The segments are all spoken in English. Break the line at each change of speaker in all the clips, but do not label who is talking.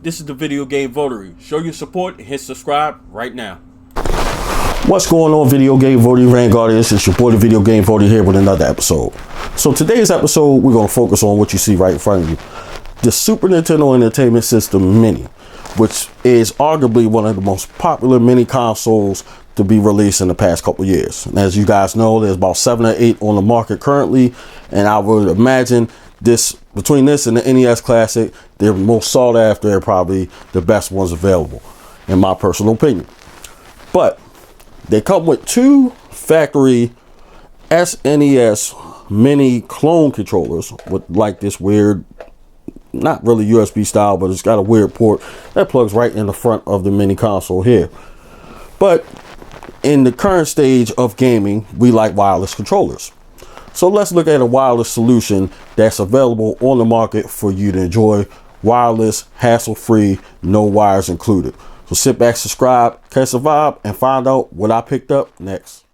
This is the Video Game Votary. Show your support and hit subscribe right now.
What's going on, Video Game Votary Vanguardians? It's your boy, the Video Game Votary, here with another episode. So today's episode, we're going to focus on what you see right in front of you. The Super Nintendo Entertainment System Mini, which is arguably one of the most popular mini consoles to be released in the past couple years. And as you guys know, there's about 7 or 8 on the market currently, and I would imagine between this and the NES Classic, they're most sought after. They're probably the best ones available, in my personal opinion. But they come with 2 factory SNES mini clone controllers with like this weird, not really USB style, but it's got a weird port that plugs right in the front of the mini console here. But in the current stage of gaming, we like wireless controllers. So let's look at a wireless solution that's available on the market for you to enjoy. Wireless, hassle-free, no wires included. So sit back, subscribe, catch the vibe, and find out what I picked up next.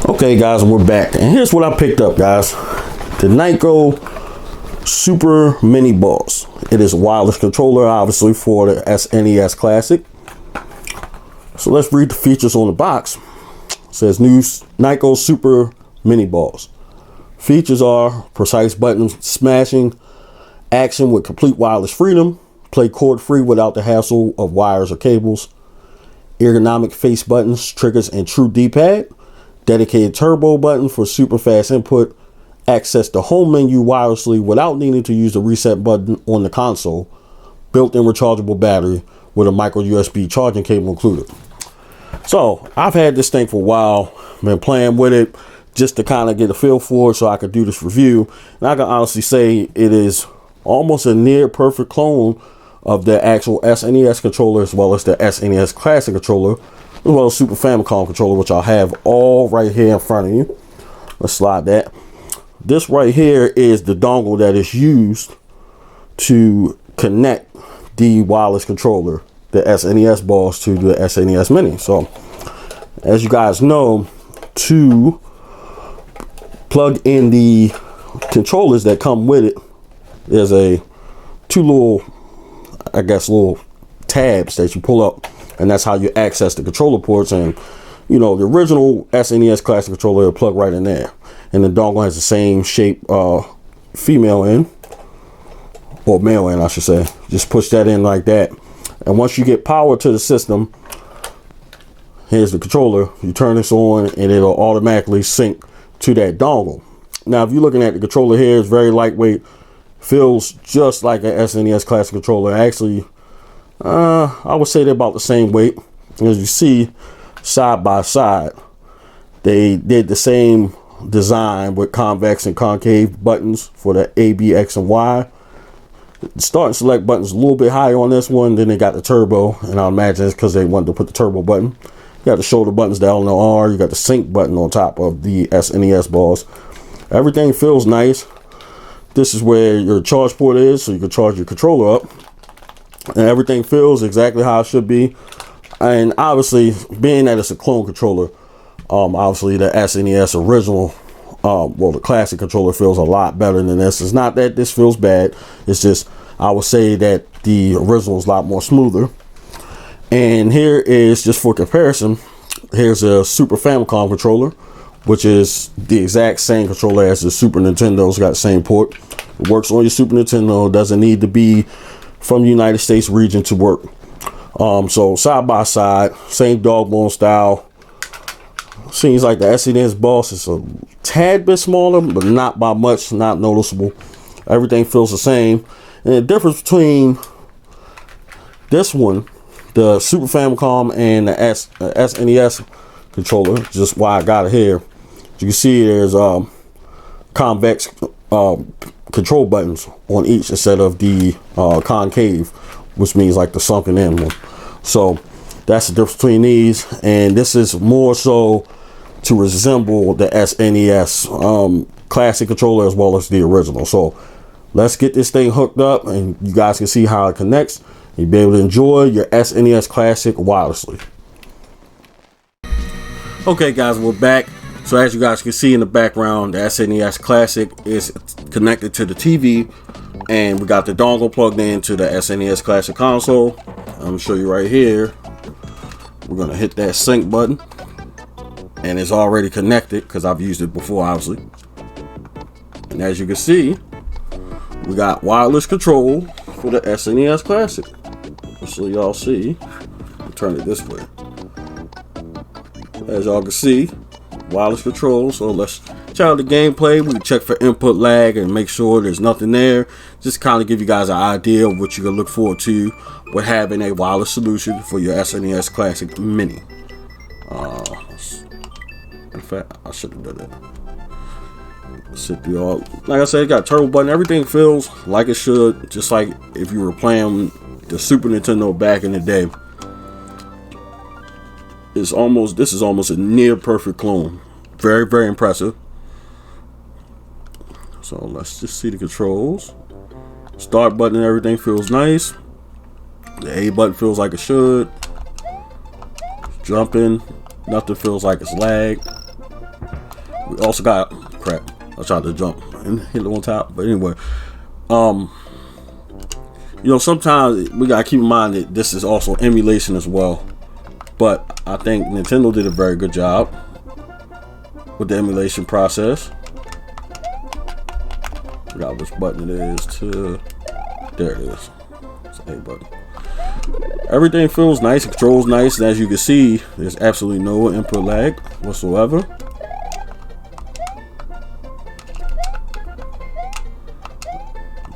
Okay guys, we're back, and here's what I picked up, guys. The NYKO SUPERMINIBOSS. It is a wireless controller, obviously, for the SNES Classic. So let's read the features on the box. It says new NYKO SUPERMINIBOSS. Features are precise button smashing, action with complete wireless freedom, play cord free without the hassle of wires or cables, ergonomic face buttons, triggers, and true D-pad, dedicated turbo button for super fast input, access the home menu wirelessly without needing to use the reset button on the console, built-in rechargeable battery with a micro USB charging cable included. So I've had this thing for a while, been playing with it just to kind of get a feel for it so I could do this review, and I can honestly say it is almost a near perfect clone of the actual SNES controller, as well as the SNES Classic controller, as well as Super Famicom controller, which I'll have all right here in front of you. Let's slide that. This right here is the dongle that is used to connect the wireless controller, the SNES Boss, to the SNES Mini. So as you guys know, to plug in the controllers that come with it, there's two little, I guess, little tabs that you pull up, and that's how you access the controller ports. And you know, the original SNES Classic controller will plug right in there, and the dongle has the same shape, female end, or male end I should say. Just push that in like that, and once you get power to the system, here's the controller. You turn this on and it'll automatically sync to that dongle. Now if you're looking at the controller here, it's very lightweight, feels just like an SNES Classic controller. Actually, I would say they're about the same weight. As you see, side by side, they did the same design with convex and concave buttons for the A, B, X, and Y. The start and select buttons a little bit higher on this one. Then they got the turbo, and I imagine it's because they wanted to put the turbo button. You got the shoulder buttons, the L and the R. You got the sync button on top of the SNES Boss. Everything feels nice. This is where your charge port is, so you can charge your controller up. And everything feels exactly how it should be. And obviously, being that it's a clone controller, obviously the SNES original, well, the classic controller feels a lot better than this. It's not that this feels bad. It's just, I would say that the original is a lot more smoother. And here is, just for comparison, here's a Super Famicom controller, which is the exact same controller as the Super Nintendo. It's got the same port. It works on your Super Nintendo. It doesn't need to be from the United States region to work. So side by side, same dog bone style. Seems like the SNES Boss is a tad bit smaller, but not by much, not noticeable. Everything feels the same. And the difference between this one, the Super Famicom, and the SNES controller, just why I got it here. As you can see, there's convex control buttons on each instead of the concave, which means like the sunken in one. So that's the difference between these, and this is more so to resemble the SNES Classic controller as well as the original. So let's get this thing hooked up, and you guys can see how it connects. You'll be able to enjoy your SNES Classic wirelessly.
Okay guys, we're back. So as you guys can see in the background, the SNES Classic is connected to the TV, and we got the dongle plugged into the SNES Classic console. I'm gonna show you right here. We're gonna hit that sync button, and it's already connected because I've used it before, obviously. And as you can see, we got wireless control for the SNES Classic. So y'all see, I'll turn it this way. As y'all can see, wireless control. So let's check out the gameplay. We can check for input lag and make sure there's nothing there. Just kind of give you guys an idea of what you can look forward to with having a wireless solution for your SNES Classic Mini. In fact, I should have done that. Sit through all. Like I said, it got a turbo button. Everything feels like it should, just like if you were playing the Super Nintendo back in the day. This is almost a near perfect clone. Very, very impressive. So let's just see the controls. Start button and everything feels nice. The A button feels like it should. Jumping, nothing feels like it's lag. We also got crap. I tried to jump and hit it on top, but anyway, you know, sometimes we gotta keep in mind that this is also emulation as well. But I think Nintendo did a very good job with the emulation process. Forgot which button it is to. There it is. It's the A button. Everything feels nice, it controls nice, and as you can see, there's absolutely no input lag whatsoever.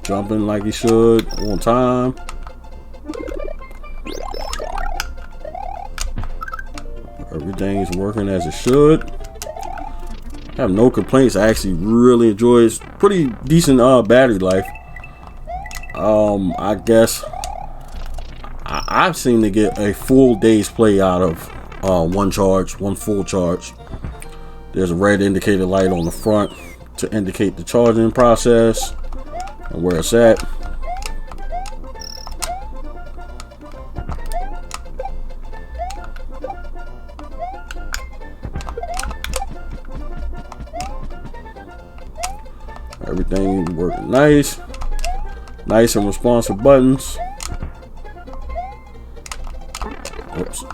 Jumping like you should, on time. Everything is working as it should. I have no complaints. I actually really enjoy it. It's pretty decent battery life. I guess I've seen to get a full day's play out of one full charge. There's a red indicator light on the front to indicate the charging process and where it's at. Everything working nice and responsive buttons. Oops.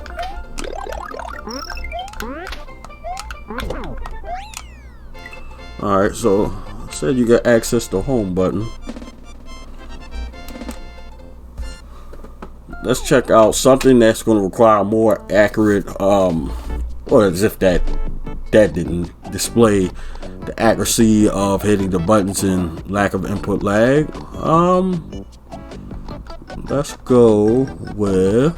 Alright, so I said you got access to home button. Let's check out something that's going to require more accurate, or as if that didn't display the accuracy of hitting the buttons and lack of input lag. Let's go with,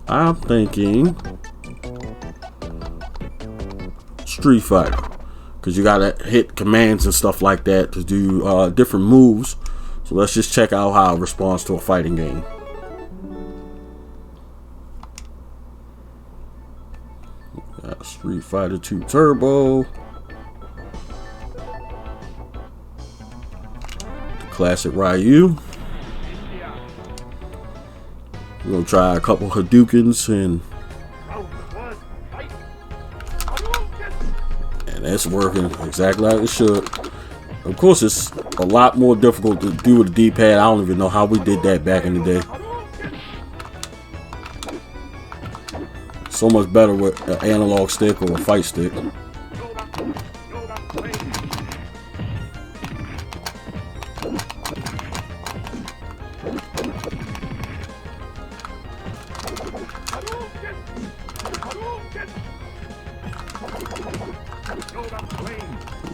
I'm thinking Street Fighter, because you gotta hit commands and stuff like that to do different moves. So let's just check out how it responds to a fighting game. Got Street Fighter 2 Turbo. The classic Ryu. We're gonna try a couple Hadoukens and it's working exactly like it should. Of course, it's a lot more difficult to do with a D-pad. I don't even know how we did that back in the day. So much better with an analog stick or a fight stick.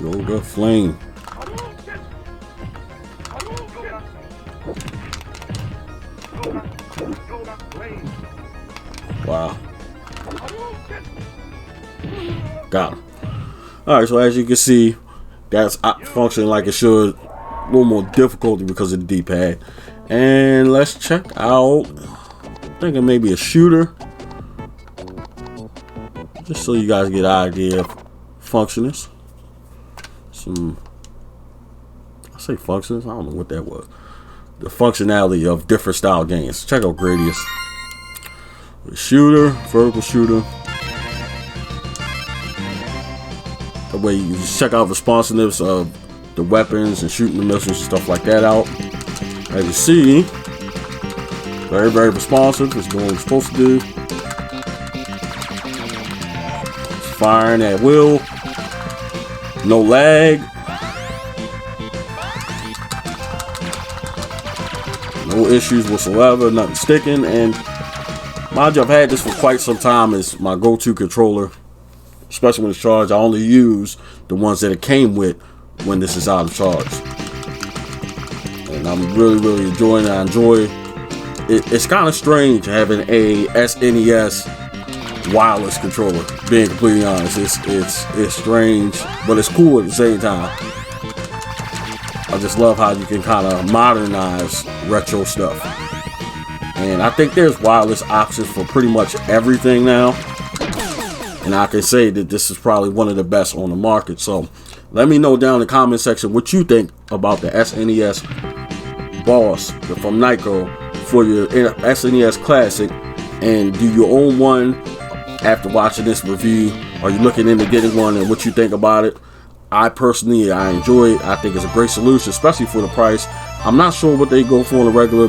Yoga Flame. Wow. Got him. Alright, so as you can see, that's functioning like it should. A little more difficulty because of the D-pad. And let's check out, I'm thinking maybe a shooter. Just so you guys get an idea of functionings. I say functions, I don't know what that was. The functionality of different style games. Check out Gradius. Shooter, vertical shooter. That way you just check out responsiveness of the weapons and shooting the missiles and stuff like that out. As you see, very, very responsive. It's doing what it's supposed to do. It's firing at will. No lag. No issues whatsoever. Nothing sticking. And mind you, I've had this for quite some time. It's my go-to controller, especially when it's charged. I only use the ones that it came with when this is out of charge. And I'm really, really enjoying it. I enjoy it. It's kind of strange having a SNES wireless controller, being completely honest. It's strange, but it's cool at the same time. I just love how you can kind of modernize retro stuff. And I think there's wireless options for pretty much everything now. And I can say that this is probably one of the best on the market. So let me know down in the comment section what you think about the SNES Boss from NYKO for your SNES Classic. And do you own one after watching this review? Are you looking into getting one, and what you think about it? I personally, I enjoy it. I think it's a great solution, especially for the price. I'm not sure what they go for on a regular,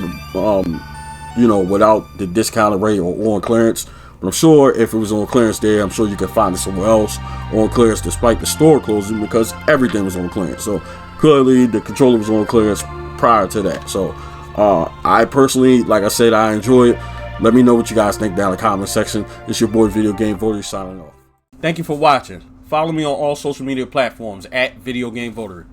you know, without the discounted rate or on clearance. But I'm sure if it was on clearance there, I'm sure you could find it somewhere else on clearance despite the store closing, because everything was on clearance. So clearly the controller was on clearance prior to that. So I personally, like I said, I enjoy it. Let me know what you guys think down in the comment section. It's your boy Video Game Votary signing off. Thank you for watching. Follow me on all social media platforms at Video Game Votary.